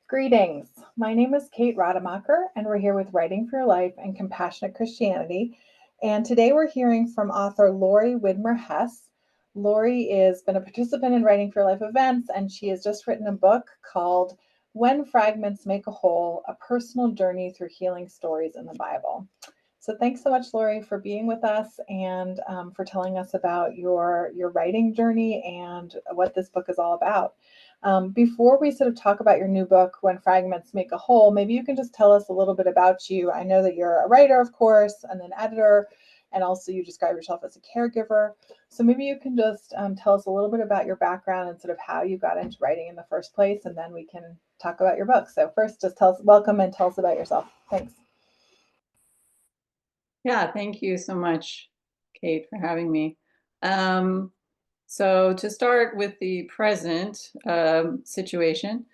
Greetings. My name is Kate Rademacher, and we're here with Writing for Your Life and Compassionate Christianity. And today we're hearing from author Lory Widmer Hess. Lory has been a participant in Writing for Your Life events, and she has just written a book called When Fragments Make a Whole, A Personal Journey Through Healing Stories in the Bible. So thanks so much, Lory, for being with us and for telling us about your writing journey and what this book is all about. Before we sort of talk about your new book, When Fragments Make a Whole, maybe you can just tell us a little bit about you. I know that you're a writer, of course, and an editor, and also you describe yourself as a caregiver. So maybe you can just tell us a little bit about your background and sort of how you got into writing in the first place, and then we can talk about your book. So first, just tell us, welcome, and tell us about yourself. Thanks. Yeah, thank you so much, Kate, for having me. So to start with the present situation,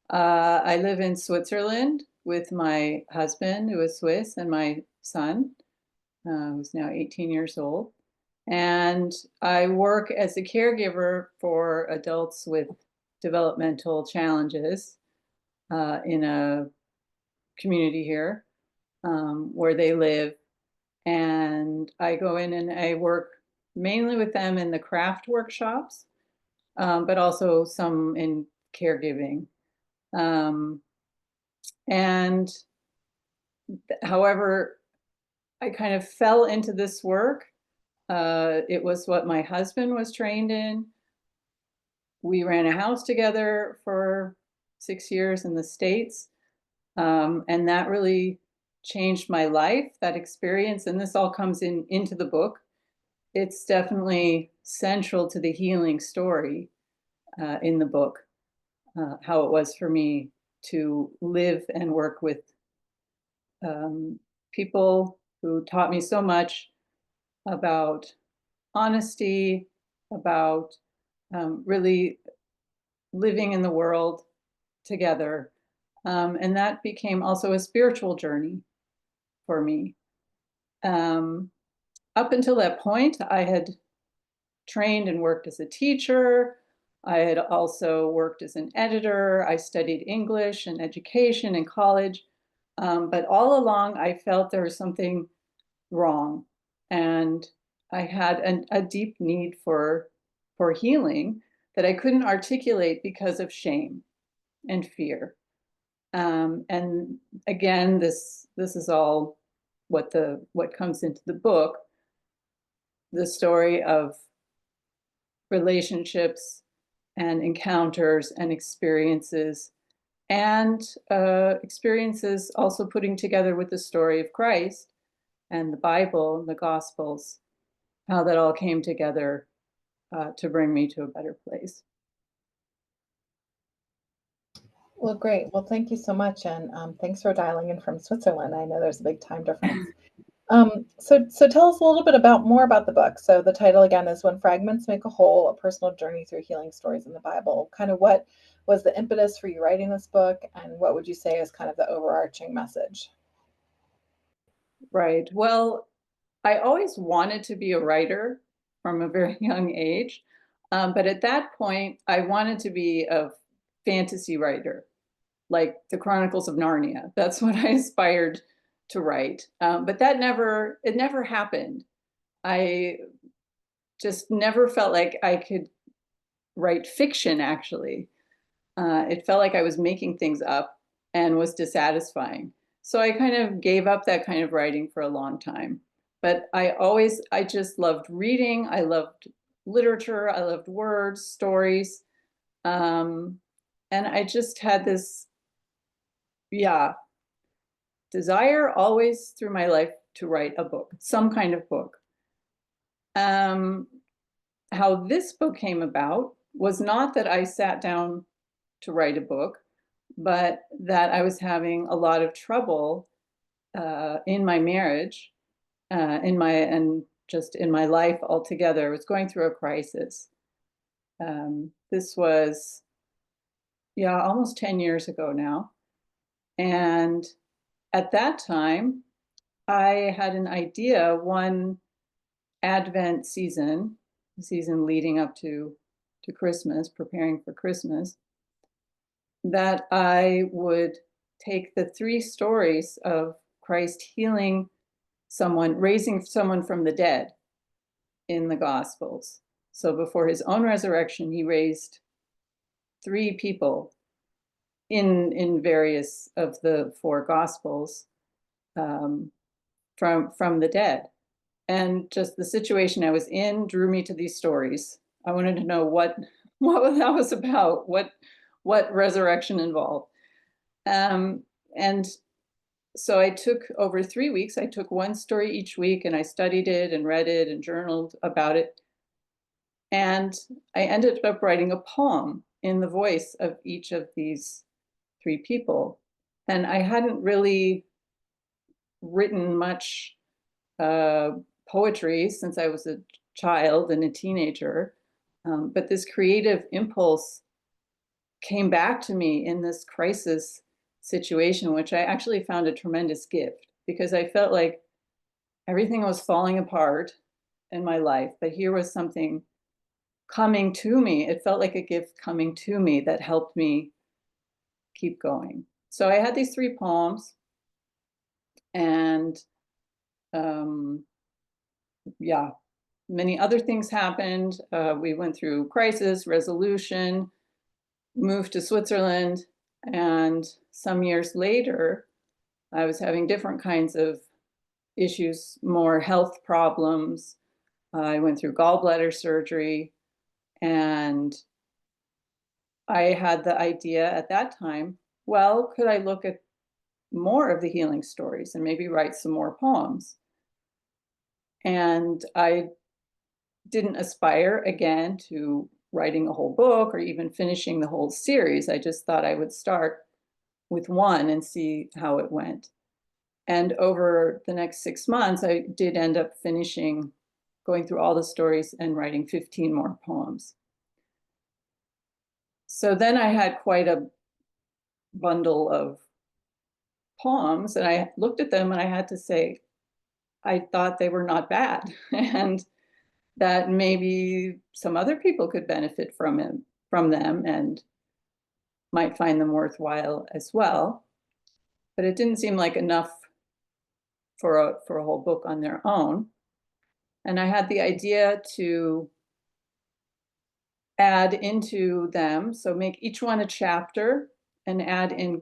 I live in Switzerland with my husband, who is Swiss, and my son, who's now 18 years old. And I work as a caregiver for adults with developmental challenges in a community here where they live. And I go in and I work mainly with them in the craft workshops, but also some in caregiving. Um, and however, I kind of fell into this work. It was what my husband was trained in. We ran a house together for 6 years in the States. And that really changed my life, that experience. And this all comes into the book. It's definitely central to the healing story in the book, how it was for me to live and work with people who taught me so much about honesty, about really living in the world together. And that became also a spiritual journey for me. Up until that point, I had trained and worked as a teacher. I had also worked as an editor. I studied English and education in college. But all along, I felt there was something wrong. And I had a deep need for healing that I couldn't articulate because of shame and fear. And again, this is all what comes into the book, the story of relationships and encounters and experiences, and experiences also putting together with the story of Christ and the Bible and the Gospels, how that all came together to bring me to a better place. Well, great. Well, thank you so much, and thanks for dialing in from Switzerland. I know there's a big time difference. So tell us a little bit more about the book. So the title again is When Fragments Make a Whole, A Personal Journey Through Healing Stories in the Bible. Kind of what was the impetus for you writing this book, and what would you say is kind of the overarching message? Right. Well, I always wanted to be a writer from a very young age. But at that point, I wanted to be a fantasy writer, like the Chronicles of Narnia. That's what I aspired to write. But it never happened. I just never felt like I could write fiction, actually. It felt like I was making things up and was dissatisfying. So I kind of gave up that kind of writing for a long time. But I just loved reading. I loved literature. I loved words, stories. And I just had this, yeah, desire always through my life to write a book, some kind of book. Um, how this book came about was not that I sat down to write a book, but that I was having a lot of trouble in my marriage, and just in my life altogether. I was going through a crisis. This was, yeah, almost 10 years ago now. And at that time, I had an idea one Advent season, the season leading up to Christmas, preparing for Christmas, that I would take the 3 stories of Christ healing someone, raising someone from the dead in the Gospels. So before his own resurrection, he raised 3 people in various of the 4 Gospels from the dead. And just the situation I was in drew me to these stories. I wanted to know what that was about, what resurrection involved. And so I took over 3 weeks, I took 1 story each week and I studied it and read it and journaled about it. And I ended up writing a poem in the voice of each of these 3 people. And I hadn't really written much poetry since I was a child and a teenager. But this creative impulse came back to me in this crisis situation, which I actually found a tremendous gift because I felt like everything was falling apart in my life, but here was something coming to me. It felt like a gift coming to me that helped me keep going. So I had these 3 poems, and yeah, many other things happened. We went through crisis, resolution, moved to Switzerland, and some years later, I was having different kinds of issues, more health problems. I went through gallbladder surgery, and I had the idea at that time, well, could I look at more of the healing stories and maybe write some more poems? And I didn't aspire again to writing a whole book or even finishing the whole series. I just thought I would start with 1 and see how it went. And over the next 6 months, I did end up finishing, going through all the stories and writing 15 more poems. So then I had quite a bundle of poems, and I looked at them and I had to say, I thought they were not bad, and that maybe some other people could benefit from them and might find them worthwhile as well. But it didn't seem like enough for a whole book on their own. And I had the idea to add into them, so make each one a chapter and add in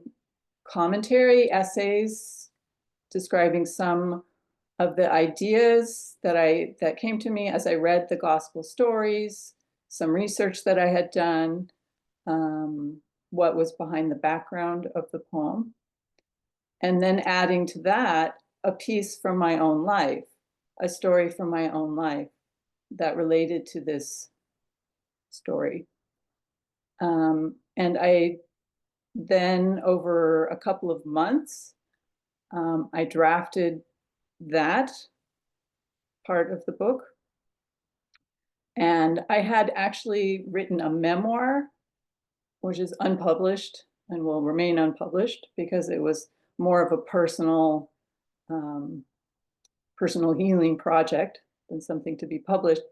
commentary, essays describing some of the ideas that came to me as I read the gospel stories, some research that I had done, what was behind the background of the poem, and then adding to that a piece from my own life, a story from my own life that related to this story. And I then, over a couple of months, I drafted that part of the book. And I had actually written a memoir, which is unpublished and will remain unpublished because it was more of a personal healing project than something to be published.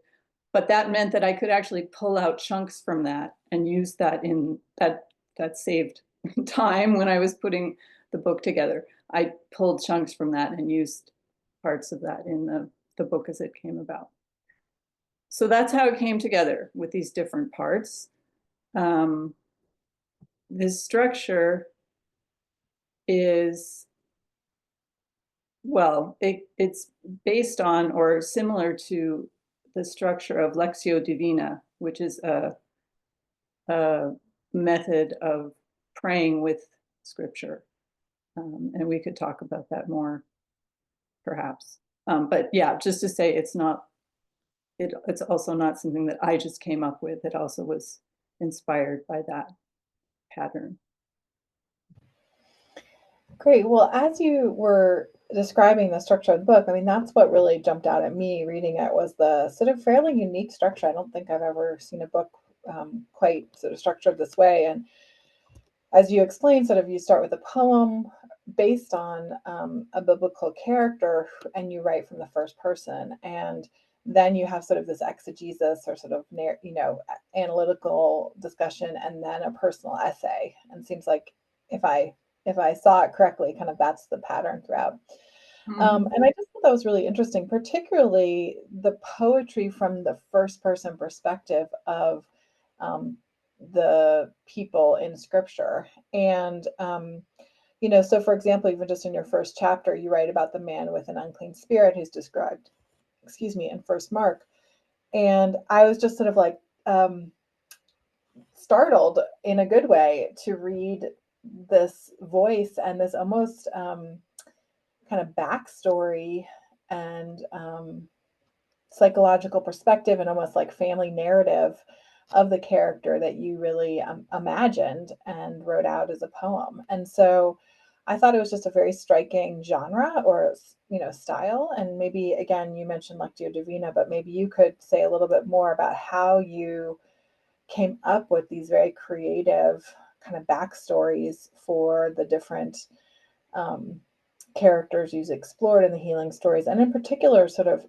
But that meant that I could actually pull out chunks from that and use that in that saved time when I was putting the book together. I pulled chunks from that and used parts of that in the book as it came about. So that's how it came together with these different parts. This structure is, well, it's based on or similar to the structure of Lectio Divina, which is a method of praying with scripture. And we could talk about that more, perhaps. But yeah, just to say it's also not something that I just came up with. It also was inspired by that pattern. Great. Well, as you were describing the structure of the book, I mean, that's what really jumped out at me reading it was the sort of fairly unique structure. I don't think I've ever seen a book quite sort of structured this way. And as you explained, sort of you start with a poem based on a biblical character and you write from the first person. And then you have sort of this exegesis or sort of analytical discussion, and then a personal essay. And it seems like if I saw it correctly, kind of that's the pattern throughout. And I just thought that was really interesting, particularly the poetry from the first person perspective of um, the people in scripture. And, so for example, even just in your first chapter, you write about the man with an unclean spirit who's described, in First Mark. And I was just sort of like startled in a good way to read this voice and this almost kind of backstory and psychological perspective and almost like family narrative of the character that you really imagined and wrote out as a poem. And so I thought it was just a very striking genre or style. And maybe again, you mentioned Lectio Divina, but maybe you could say a little bit more about how you came up with these very creative kind of backstories for the different um, characters you've explored in the healing stories, and in particular, sort of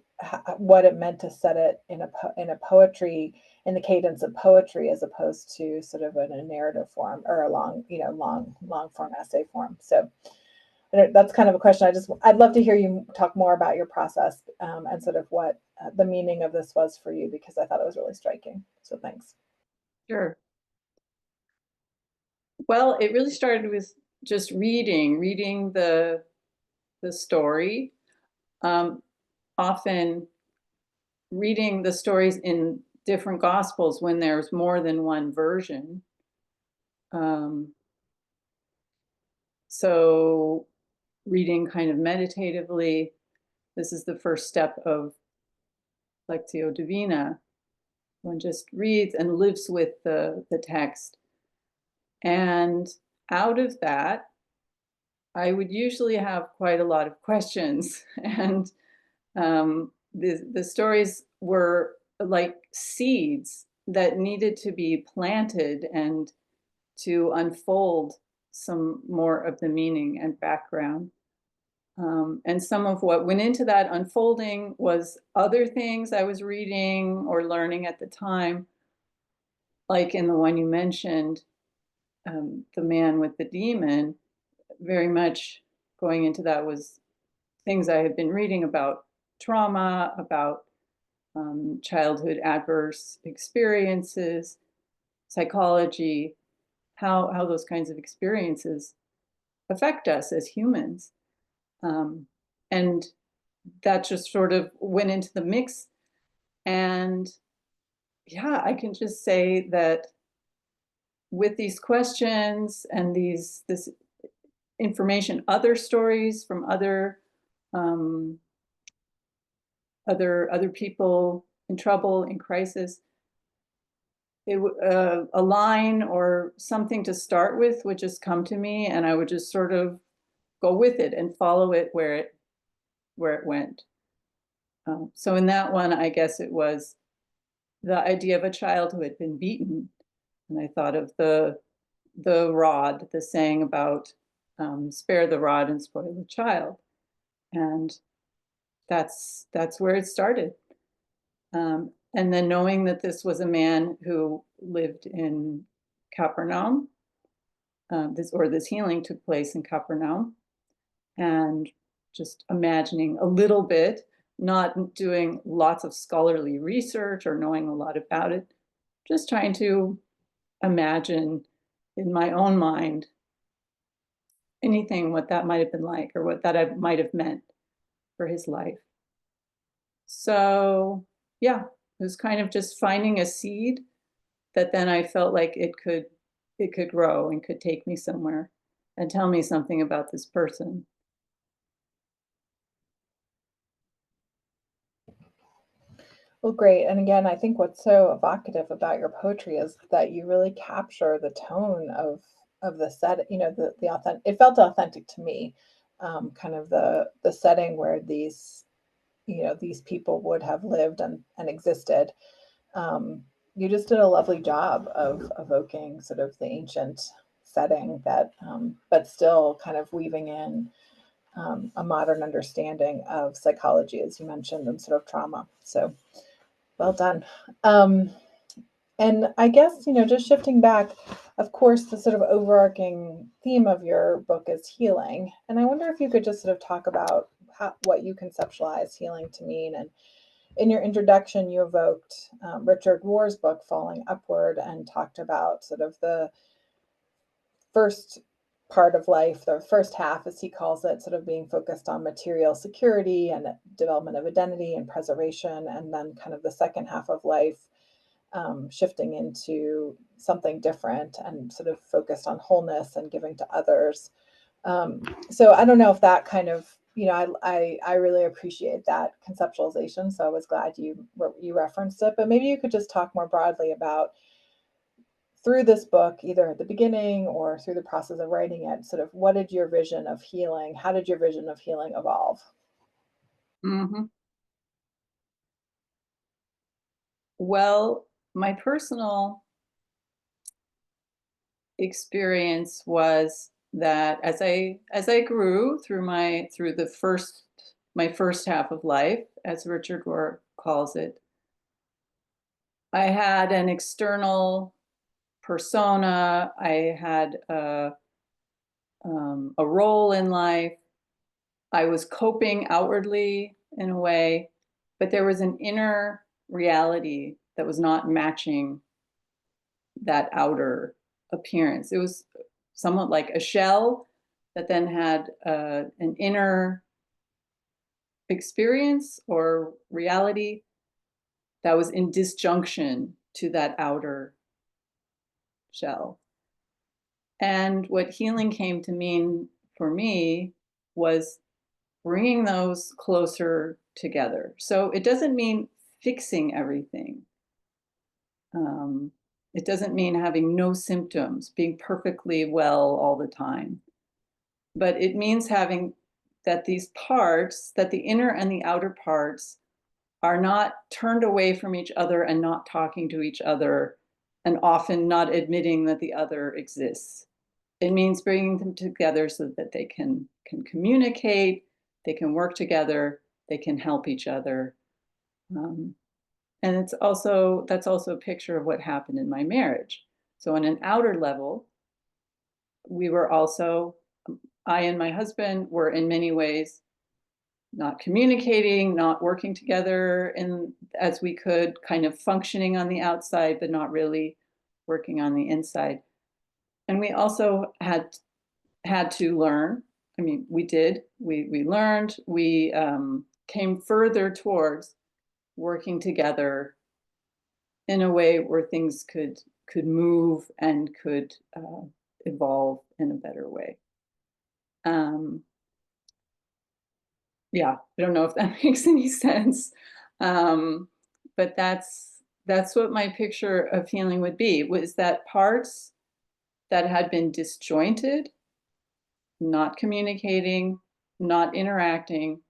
what it meant to set it in a poetry, in the cadence of poetry, as opposed to sort of in a narrative form or a long form essay form. So that's kind of a question. I'd love to hear you talk more about your process and sort of what the meaning of this was for you, because I thought it was really striking. So thanks. Sure. Well, it really started with just reading the story. Often reading the stories in different gospels when there's more than one version. So reading kind of meditatively, this is the first step of Lectio Divina. One just reads and lives with the text. And out of that, I would usually have quite a lot of questions. And the stories were like seeds that needed to be planted and to unfold some more of the meaning and background. And some of what went into that unfolding was other things I was reading or learning at the time, like in the one you mentioned, the man with the demon. Very much going into that was things I had been reading about trauma, about childhood adverse experiences, psychology, how those kinds of experiences affect us as humans. And that just sort of went into the mix. And yeah, I can just say that with these questions and this information, other stories from um, other people in trouble, in crisis, a line or something to start with would just come to me, and I would just sort of go with it and follow it where it went. So in that one, I guess it was the idea of a child who had been beaten, and I thought of the rod, the saying about spare the rod and spoil the child, and that's where it started. And then knowing that this was a man who lived in Capernaum, this healing took place in Capernaum, and just imagining a little bit, not doing lots of scholarly research or knowing a lot about it, just trying to imagine in my own mind anything what that might have been like or what that might have meant for his life. So yeah, it was kind of just finding a seed that then I felt like it could grow and could take me somewhere and tell me something about this person. Well, great. And again, I think what's so evocative about your poetry is that you really capture the tone of the set. The authentic. It felt authentic to me, kind of the setting where these people would have lived and existed. You just did a lovely job of evoking sort of the ancient setting that, but still kind of weaving in a modern understanding of psychology, as you mentioned, and sort of trauma. So well done. And I guess, just shifting back, of course, the sort of overarching theme of your book is healing. And I wonder if you could just sort of talk about what you conceptualize healing to mean. And in your introduction, you evoked Richard Rohr's book, Falling Upward, and talked about sort of the first part of life, the first half, as he calls it, sort of being focused on material security and development of identity and preservation, and then kind of the second half of life shifting into something different and sort of focused on wholeness and giving to others. So I don't know if that kind of, I really appreciate that conceptualization. So I was glad you referenced it, but maybe you could just talk more broadly about, through this book, either at the beginning or through the process of writing it, sort of what did your vision of healing, how did your vision of healing evolve? Mm-hmm. Well, my personal experience was that as I grew through my first half of life, as Richard Rohr calls it, I had an external persona. I had a role in life. I was coping outwardly in a way, but there was an inner reality that was not matching that outer appearance. It was somewhat like a shell that then had an inner experience or reality that was in disjunction to that outer shell. And what healing came to mean for me was bringing those closer together. So it doesn't mean fixing everything. It doesn't mean having no symptoms, being perfectly well all the time. But it means having that these parts, that the inner and the outer parts are not turned away from each other and not talking to each other and often not admitting that the other exists. It means bringing them together so that they can communicate, they can work together, they can help each other. And that's also a picture of what happened in my marriage. So on an outer level, I and my husband were in many ways not communicating, not working together as we could, kind of functioning on the outside, but not really working on the inside. And we also had to learn. I mean, we did. We learned. We came further towards working together in a way where things could move and could evolve in a better way. Yeah, I don't know if that makes any sense, but that's what my picture of healing would be. Was that parts that had been disjointed, not communicating, not interacting,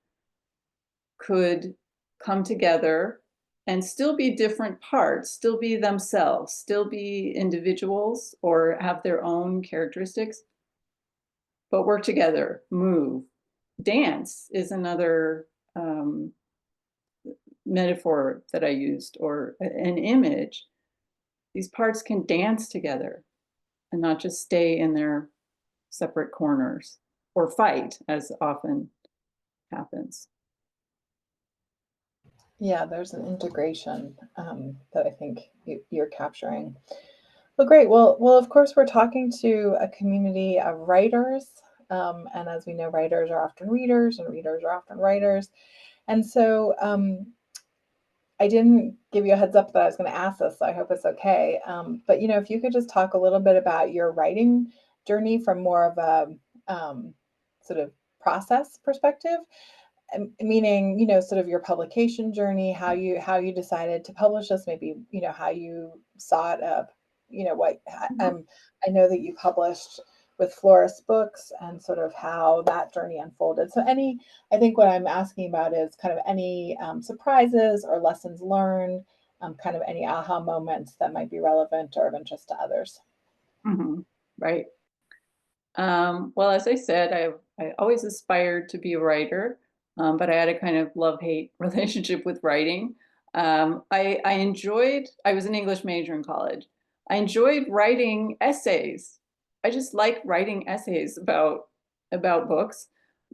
could come together and still be different parts, still be themselves, still be individuals or have their own characteristics, but work together, move. Dance is another metaphor that I used, or an image. These parts can dance together and not just stay in their separate corners or fight, as often happens. Yeah, there's an integration that I think you're capturing. Well, great. Well, of course, we're talking to a community of writers, and as we know, writers are often readers, and readers are often writers. And so, I didn't give you a heads up that I was going to ask this, so I hope it's okay. But if you could just talk a little bit about your writing journey from more of a sort of process perspective, meaning sort of your publication journey, how you decided to publish this, maybe how you saw it up, what I know that you published with Florist Books, and sort of how that journey unfolded. So I think what I'm asking about is kind of any surprises or lessons learned, kind of any aha moments that might be relevant or of interest to others. Mm-hmm. Right. Well, as I said, I always aspired to be a writer, but I had a kind of love-hate relationship with writing. I was an English major in college. I enjoyed writing essays. I just like writing essays about books,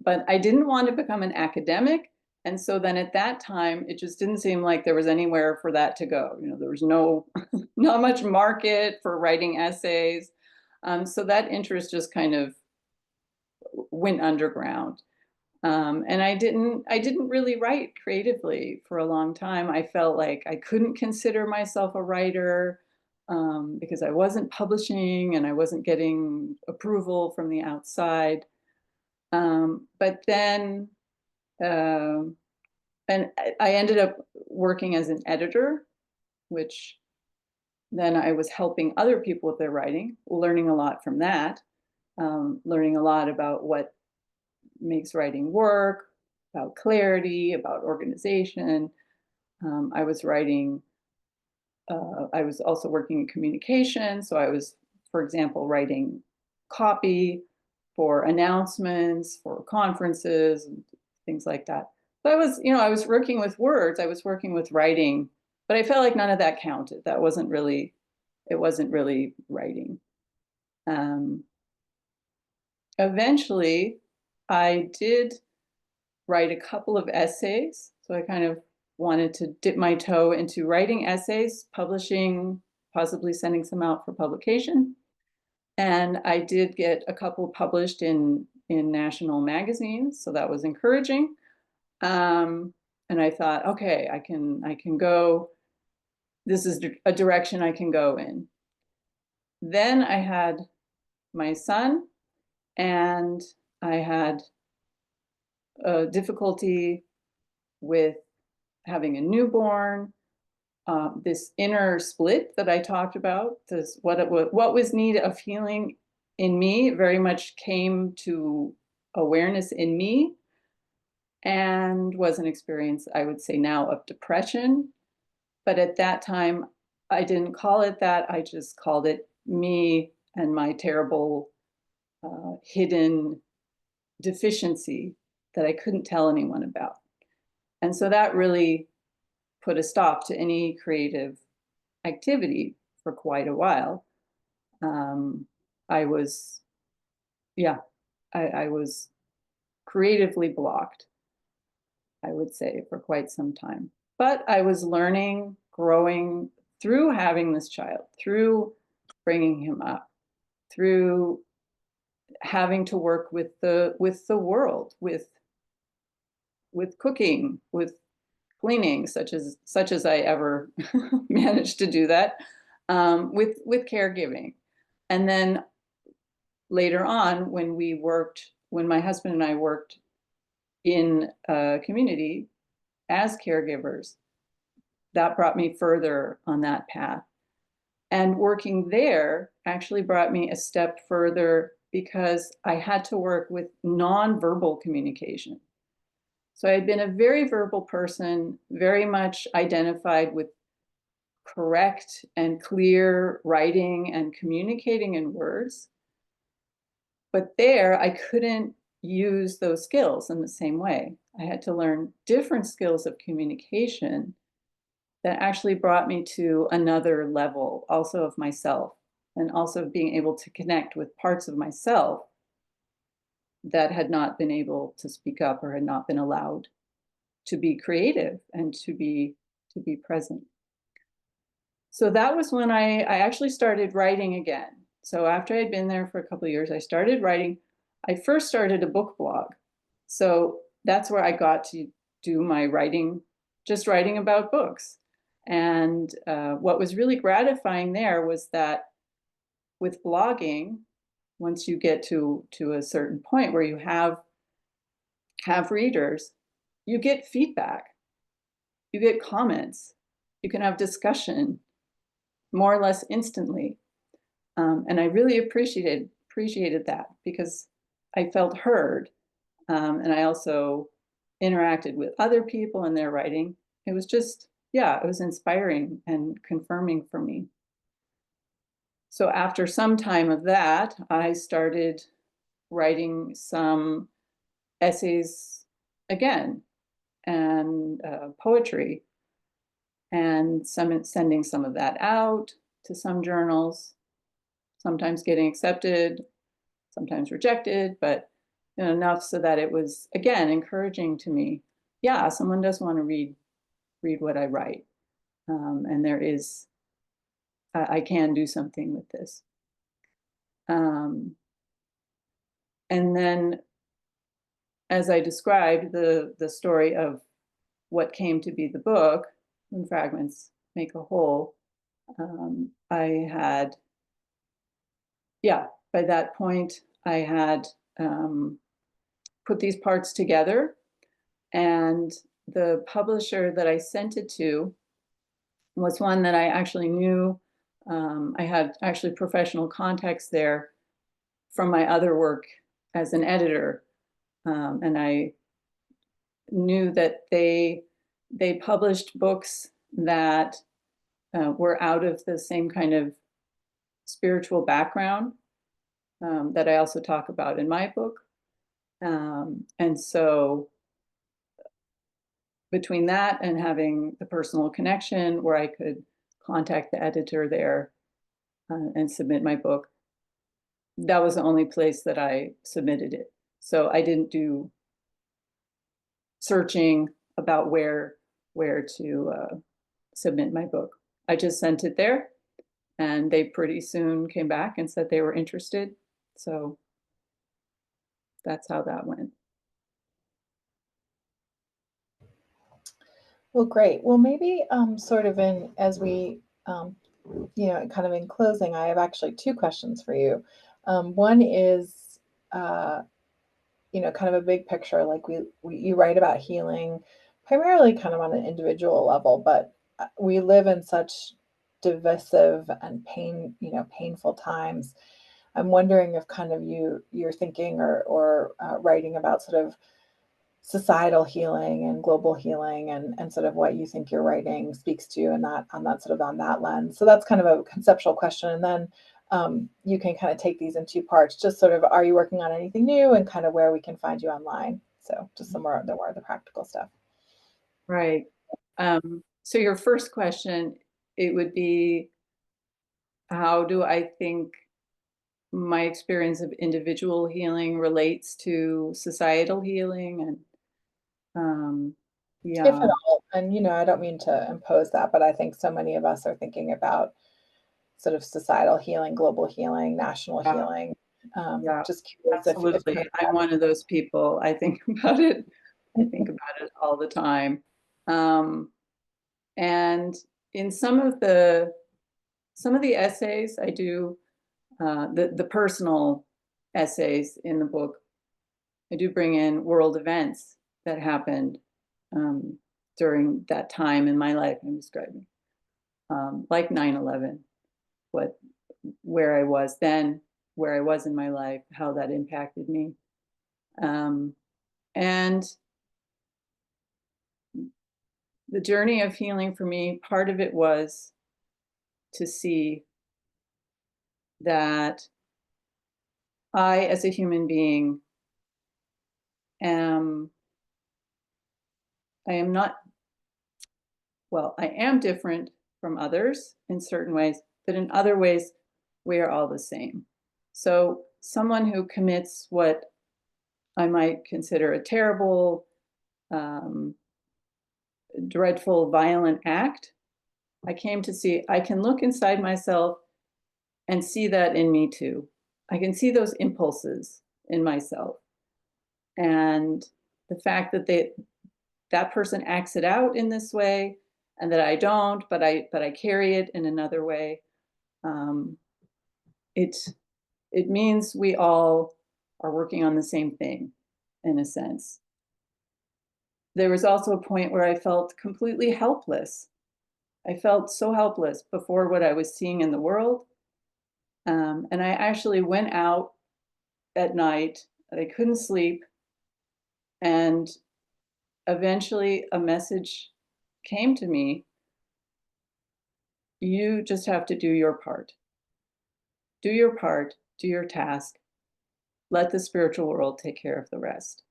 but I didn't want to become an academic. And so then at that time, it just didn't seem like there was anywhere for that to go. There was not much market for writing essays. So that interest just kind of went underground. And I didn't really write creatively for a long time. I felt like I couldn't consider myself a writer because I wasn't publishing and I wasn't getting approval from the outside. But then, and I ended up working as an editor, which then I was helping other people with their writing, learning a lot from that, learning a lot about what makes writing work, about clarity, about organization. I was writing, I was also working in communication. So I was, for example, writing copy for announcements, for conferences, and things like that. So I was working with words, I was working with writing, but I felt like none of that counted. It wasn't really writing. Eventually, I did write a couple of essays. So I kind of wanted to dip my toe into writing essays, publishing, possibly sending some out for publication. And I did get a couple published in national magazines, so that was encouraging. And I thought, okay, I can go. This is a direction I can go in. Then I had my son, and I had difficulty with having a newborn, this inner split that I talked about, what was needed of healing in me very much came to awareness in me and was an experience, I would say now, of depression. But at that time, I didn't call it that. I just called it me and my terrible hidden deficiency that I couldn't tell anyone about. And so that really put a stop to any creative activity for quite a while. I was, yeah, I was creatively blocked, I would say, for quite some time. But I was learning, growing through having this child, through bringing him up, through having to work with the world, with cooking, with cleaning, such as I ever managed to do that, with caregiving. And then later on, when my husband and I worked in a community as caregivers, that brought me further on that path. And working there actually brought me a step further because I had to work with nonverbal communication. So I had been a very verbal person, very much identified with correct and clear writing and communicating in words. But there, I couldn't use those skills in the same way. I had to learn different skills of communication that actually brought me to another level, also of myself, and also being able to connect with parts of myself that had not been able to speak up or had not been allowed to be creative and to be present. So that was when I actually started writing again. So after I'd been there for a couple of years, I started writing. I first started a book blog. So that's where I got to do my writing, just writing about books. And what was really gratifying there was that with blogging, once you get to a certain point where you have readers, you get feedback, you get comments, you can have discussion more or less instantly. And I really appreciated that because I felt heard. And I also interacted with other people in their writing. It was just, yeah, it was inspiring and confirming for me. So after some time of that, I started writing some essays again, and poetry, and sending some of that out to some journals, sometimes getting accepted, sometimes rejected, but enough so that it was, again, encouraging to me. Yeah, someone does want to read what I write, and there is, I can do something with this. And then, as I described the story of what came to be the book, When Fragments Make a Whole, I had, yeah, by that point, I had put these parts together, and the publisher that I sent it to was one that I actually knew. I had actually professional contacts there from my other work as an editor, and I knew that they published books that were out of the same kind of spiritual background that I also talk about in my book. And so between that and having the personal connection where I could contact the editor there and submit my book, that was the only place that I submitted it. So I didn't do searching about where to submit my book. I just sent it there, and they pretty soon came back and said they were interested. So that's how that went. Well, great. Well, maybe sort of in as we, kind of in closing, I have actually two questions for you. One is, uh, kind of a big picture. Like you write about healing primarily kind of on an individual level, but we live in such divisive and painful times. I'm wondering if kind of you're thinking or writing about sort of societal healing and global healing and sort of what you think your writing speaks to and that on that lens. So that's kind of a conceptual question. And then you can kind of take these in two parts, just sort of, are you working on anything new and kind of where we can find you online? So just some more of the practical stuff. Right. So your first question, it would be, how do I think my experience of individual healing relates to societal healing? And If at yeah, all. And, I don't mean to impose that, but I think so many of us are thinking about sort of societal healing, global healing, national yeah, healing. yeah, Just curious if absolutely. kind I'm one of those people. I think about it. I think about it all the time. Um, and in some of the essays I do, the personal essays in the book, I do bring in world events that happened um, during that time in my life I'm describing, like 9/11, what where I was then, where I was in my life, how that impacted me. Um, and the journey of healing for me, part of it was to see that I, as a human being, am I am not, well, I am different from others in certain ways, but in other ways, we are all the same. So someone who commits what I might consider a terrible, um, dreadful, violent act, I came to see I can look inside myself and see that in me too. I can see those impulses in myself. And the fact that that person acts it out in this way and that I don't, but I carry it in another way, um, it it means we all are working on the same thing in a sense. There was also a point where I felt completely helpless. I felt so helpless before what I was seeing in the world. And I actually went out at night. I couldn't sleep. And eventually a message came to me. You just have to do your part. Do your part, do your task. let the spiritual world take care of the rest.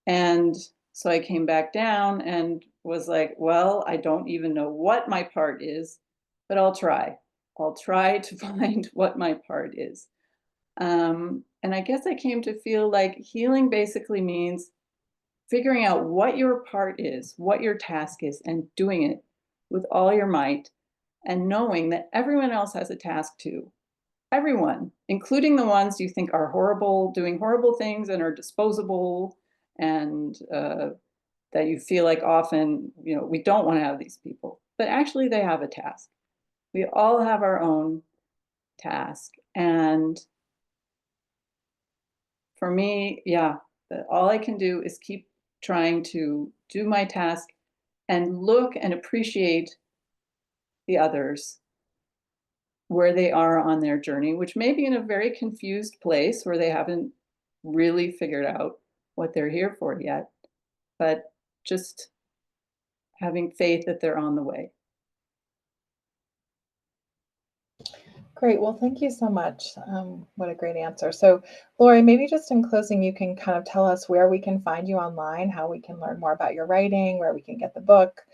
And so I came back down and was like, well, I don't even know what my part is, but I'll try. I'll try to find what my part is. And I guess I came to feel like healing basically means figuring out what your part is, what your task is, and doing it with all your might, and knowing that everyone else has a task too. Everyone, including the ones you think are horrible, doing horrible things and are disposable, and that you feel like often, we don't want to have these people, but actually they have a task. We all have our own task. And for me, yeah, all I can do is keep trying to do my task and look and appreciate the others where they are on their journey, which may be in a very confused place where they haven't really figured out what they're here for yet, but just having faith that they're on the way. Great. Well, thank you so much. What a great answer. So, Lory, maybe just in closing, you can kind of tell us where we can find you online, how we can learn more about your writing, where we can get the book,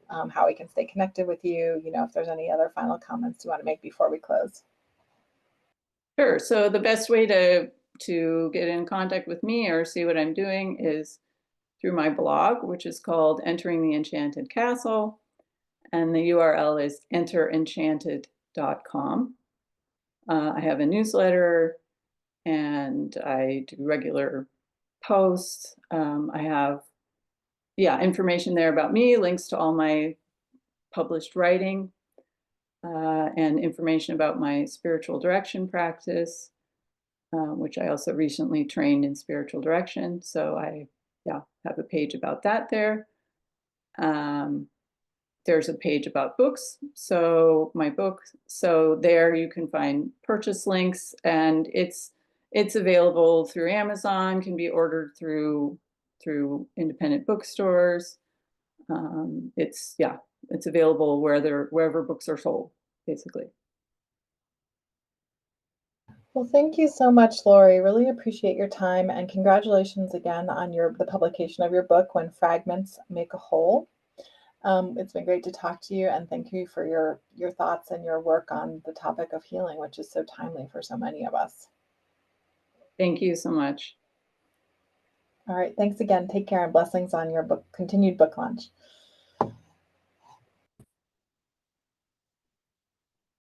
how we can stay connected with you, if there's any other final comments you want to make before we close. Sure. So the best way to get in contact with me or see what I'm doing is through my blog, which is called Entering the Enchanted Castle. And the URL is enterenchanted.com. I have a newsletter and I do regular posts. I have, information there about me, links to all my published writing, and information about my spiritual direction practice, which I also recently trained in spiritual direction. So I, have a page about that there. There's a page about books. So my book, so there you can find purchase links, and it's available through Amazon, can be ordered through independent bookstores. It's available wherever books are sold, basically. Well, thank you so much, Lory. Really appreciate your time, and congratulations again on the publication of your book, When Fragments Make a Whole. It's been great to talk to you, and thank you for your thoughts and your work on the topic of healing, which is so timely for so many of us. Thank you so much. All right, thanks again. Take care, and blessings on your continued book launch.